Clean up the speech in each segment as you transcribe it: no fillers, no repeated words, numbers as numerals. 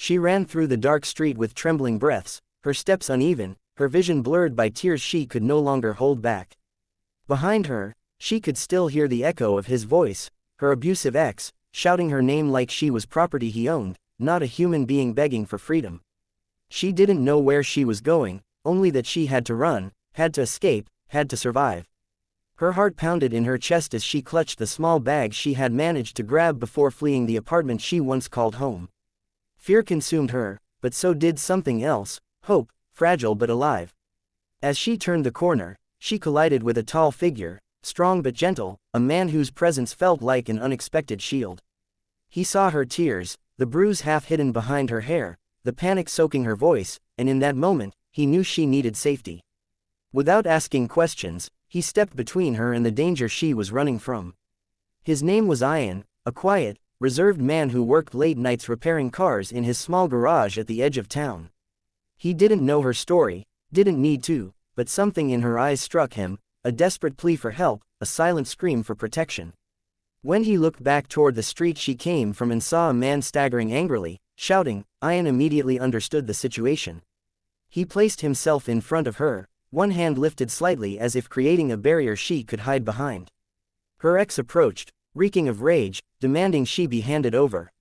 She ran through the dark street with trembling breaths, her steps uneven, her vision blurred by tears she could no longer hold back. Behind her, she could still hear the echo of his voice, her abusive ex, shouting her name like she was property he owned, not a human being begging for freedom. She didn't know where she was going, only that she had to run, had to escape, had to survive. Her heart pounded in her chest as she clutched the small bag she had managed to grab before fleeing the apartment she once called home. Fear consumed her, but so did something else, hope, fragile but alive. As she turned the corner, she collided with a tall figure, strong but gentle, a man whose presence felt like an unexpected shield. He saw her tears, the bruise half hidden behind her hair, the panic soaking her voice, and in that moment, he knew she needed safety. Without asking questions, he stepped between her and the danger she was running from. His name was Ian, a quiet, reserved man who worked late nights repairing cars in his small garage at the edge of town. He didn't know her story, didn't need to, but something in her eyes struck him, a desperate plea for help, a silent scream for protection. When he looked back toward the street she came from and saw a man staggering angrily, shouting, Ian immediately understood the situation. He placed himself in front of her, one hand lifted slightly as if creating a barrier she could hide behind. Her ex approached, reeking of rage, demanding she be handed over.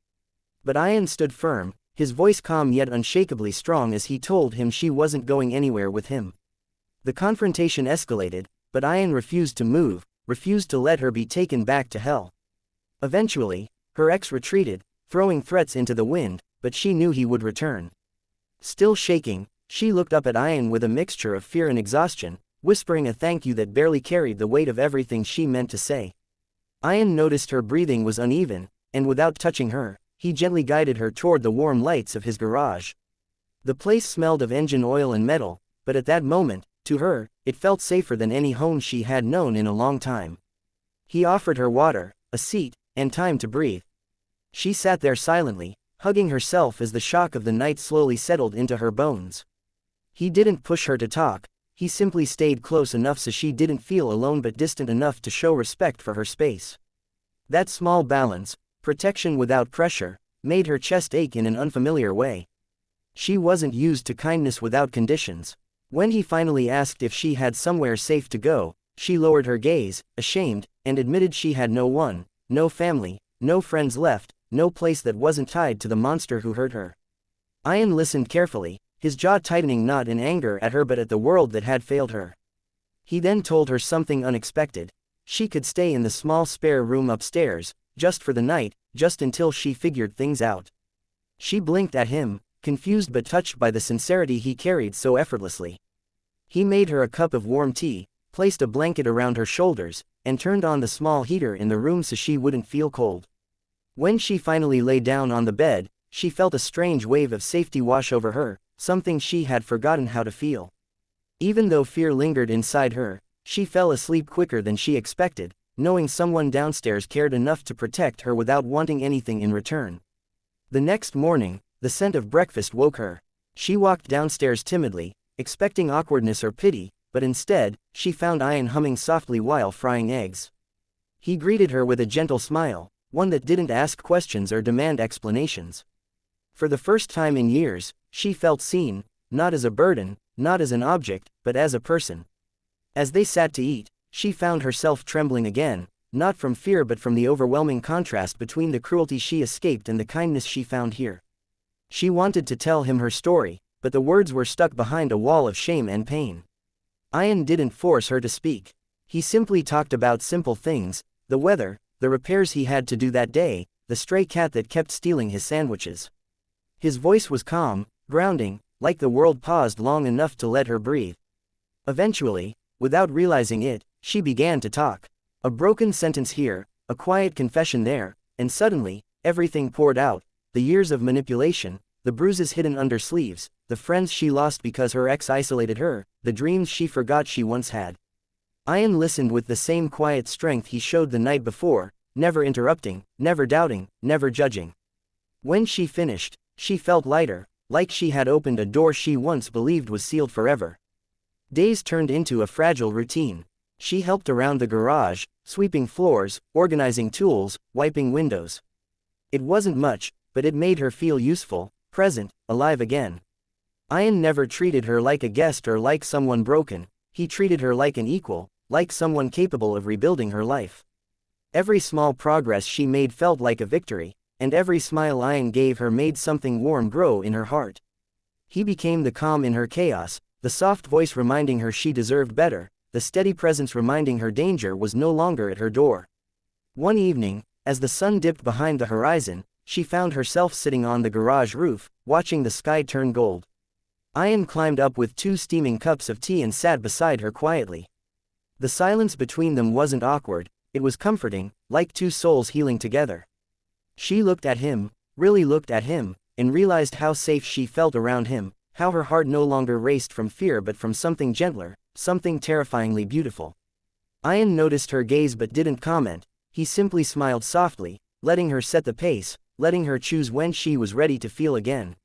But Ian stood firm, his voice calm yet unshakably strong as he told him she wasn't going anywhere with him. The confrontation escalated, but Ian refused to move, refused to let her be taken back to hell. Eventually, her ex retreated, throwing threats into the wind, but she knew he would return. Still shaking, she looked up at Ian with a mixture of fear and exhaustion, whispering a thank you that barely carried the weight of everything she meant to say. Ian noticed her breathing was uneven, and without touching her, he gently guided her toward the warm lights of his garage. The place smelled of engine oil and metal, but at that moment, to her, it felt safer than any home she had known in a long time. He offered her water, a seat, and time to breathe. She sat there silently, hugging herself as the shock of the night slowly settled into her bones. He didn't push her to talk, he simply stayed close enough so she didn't feel alone but distant enough to show respect for her space. That small balance, protection without pressure, made her chest ache in an unfamiliar way. She wasn't used to kindness without conditions. When he finally asked if she had somewhere safe to go, she lowered her gaze, ashamed, and admitted she had no one, no family, no friends left, no place that wasn't tied to the monster who hurt her. Ian listened carefully, his jaw tightening not in anger at her but at the world that had failed her. He then told her something unexpected. She could stay in the small spare room upstairs, just for the night, just until she figured things out. She blinked at him, confused but touched by the sincerity he carried so effortlessly. He made her a cup of warm tea, placed a blanket around her shoulders, and turned on the small heater in the room so she wouldn't feel cold. When she finally lay down on the bed, she felt a strange wave of safety wash over her, something she had forgotten how to feel. Even though fear lingered inside her, she fell asleep quicker than she expected, knowing someone downstairs cared enough to protect her without wanting anything in return. The next morning, the scent of breakfast woke her. She walked downstairs timidly, expecting awkwardness or pity, but instead, she found Ian humming softly while frying eggs. He greeted her with a gentle smile, one that didn't ask questions or demand explanations. For the first time in years, she felt seen, not as a burden, not as an object, but as a person. As they sat to eat, she found herself trembling again, not from fear but from the overwhelming contrast between the cruelty she escaped and the kindness she found here. She wanted to tell him her story, but the words were stuck behind a wall of shame and pain. Ian didn't force her to speak. He simply talked about simple things, the weather, the repairs he had to do that day, the stray cat that kept stealing his sandwiches. His voice was calm, grounding, like the world paused long enough to let her breathe. Eventually, without realizing it, she began to talk. A broken sentence here, a quiet confession there, and suddenly, everything poured out, the years of manipulation, the bruises hidden under sleeves, the friends she lost because her ex isolated her, the dreams she forgot she once had. Ian listened with the same quiet strength he showed the night before, never interrupting, never doubting, never judging. When she finished, she felt lighter, like she had opened a door she once believed was sealed forever. Days turned into a fragile routine. She helped around the garage, sweeping floors, organizing tools, wiping windows. It wasn't much, but it made her feel useful, present, alive again. Ayan never treated her like a guest or like someone broken, he treated her like an equal, like someone capable of rebuilding her life. Every small progress she made felt like a victory, and every smile Ayan gave her made something warm grow in her heart. He became the calm in her chaos, the soft voice reminding her she deserved better, the steady presence reminding her danger was no longer at her door. One evening, as the sun dipped behind the horizon, she found herself sitting on the garage roof, watching the sky turn gold. Ayan climbed up with 2 steaming cups of tea and sat beside her quietly. The silence between them wasn't awkward, it was comforting, like 2 souls healing together. She looked at him, really looked at him, and realized how safe she felt around him, how her heart no longer raced from fear but from something gentler, something terrifyingly beautiful. Ayan noticed her gaze but didn't comment, he simply smiled softly, letting her set the pace, letting her choose when she was ready to feel again.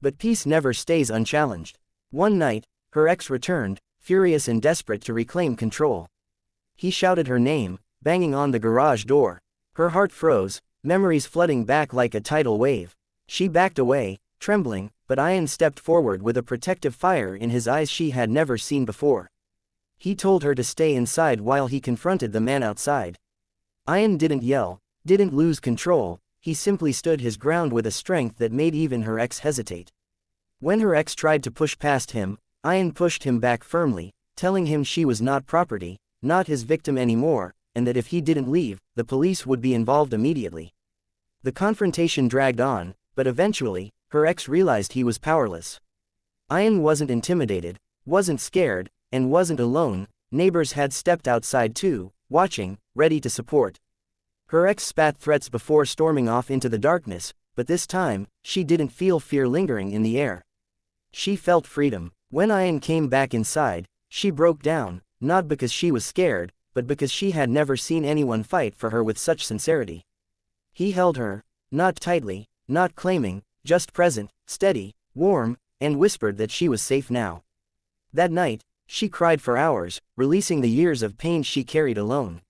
But peace never stays unchallenged. One night, her ex returned, furious and desperate to reclaim control. He shouted her name, banging on the garage door. Her heart froze, memories flooding back like a tidal wave. She backed away, trembling, but Ayan stepped forward with a protective fire in his eyes she had never seen before. He told her to stay inside while he confronted the man outside. Ayan didn't yell, didn't lose control, he simply stood his ground with a strength that made even her ex hesitate. When her ex tried to push past him, Ayan pushed him back firmly, telling him she was not property, not his victim anymore, and that if he didn't leave, the police would be involved immediately. The confrontation dragged on, but eventually, her ex realized he was powerless. Ayan wasn't intimidated, wasn't scared, and wasn't alone. Neighbors had stepped outside too, watching, ready to support. Her ex spat threats before storming off into the darkness, but this time, she didn't feel fear lingering in the air. She felt freedom. When Ayan came back inside, she broke down, not because she was scared, but because she had never seen anyone fight for her with such sincerity. He held her, not tightly, not claiming, just present, steady, warm, and whispered that she was safe now. That night, she cried for hours, releasing the years of pain she carried alone.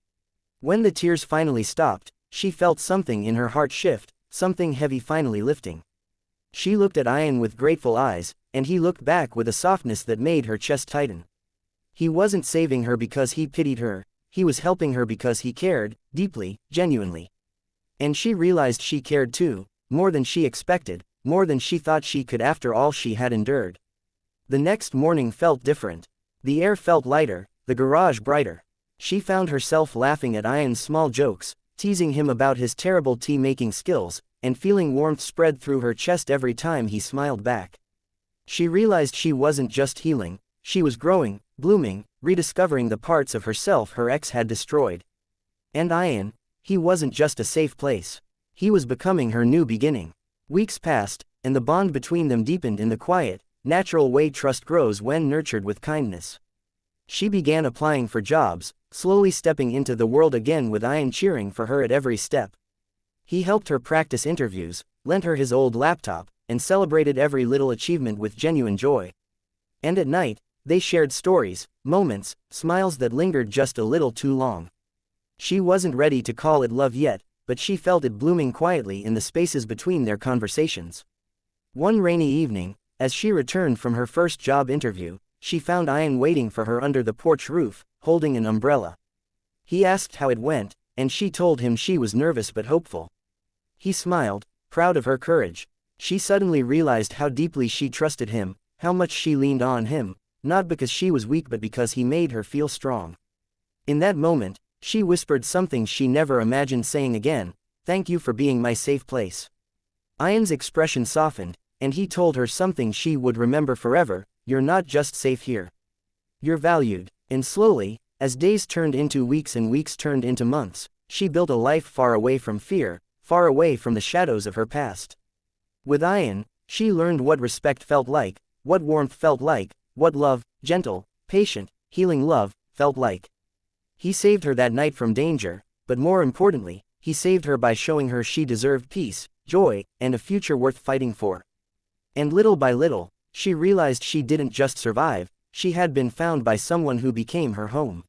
When the tears finally stopped, she felt something in her heart shift, something heavy finally lifting. She looked at Ayan with grateful eyes, and he looked back with a softness that made her chest tighten. He wasn't saving her because he pitied her, he was helping her because he cared, deeply, genuinely. And she realized she cared too, more than she expected, more than she thought she could after all she had endured. The next morning felt different. The air felt lighter, the garage brighter. She found herself laughing at Ayan's small jokes, teasing him about his terrible tea-making skills, and feeling warmth spread through her chest every time he smiled back. She realized she wasn't just healing, she was growing, blooming, rediscovering the parts of herself her ex had destroyed. And Ayan, he wasn't just a safe place. He was becoming her new beginning. Weeks passed, and the bond between them deepened in the quiet, natural way trust grows when nurtured with kindness. She began applying for jobs, slowly stepping into the world again with Ayan cheering for her at every step. He helped her practice interviews, lent her his old laptop, and celebrated every little achievement with genuine joy. And at night, they shared stories, moments, smiles that lingered just a little too long. She wasn't ready to call it love yet, but she felt it blooming quietly in the spaces between their conversations. One rainy evening, as she returned from her first job interview, she found Ayan waiting for her under the porch roof, holding an umbrella. He asked how it went, and she told him she was nervous but hopeful. He smiled, proud of her courage. She suddenly realized how deeply she trusted him, how much she leaned on him, not because she was weak but because he made her feel strong. In that moment, she whispered something she never imagined saying again, "Thank you for being my safe place." Ayan's expression softened, and he told her something she would remember forever, "You're not just safe here. You're valued." And slowly, as days turned into weeks and weeks turned into months, she built a life far away from fear, far away from the shadows of her past. With Ayan, she learned what respect felt like, what warmth felt like, what love, gentle, patient, healing love, felt like. He saved her that night from danger, but more importantly, he saved her by showing her she deserved peace, joy, and a future worth fighting for. And little by little, she realized she didn't just survive, she had been found by someone who became her home.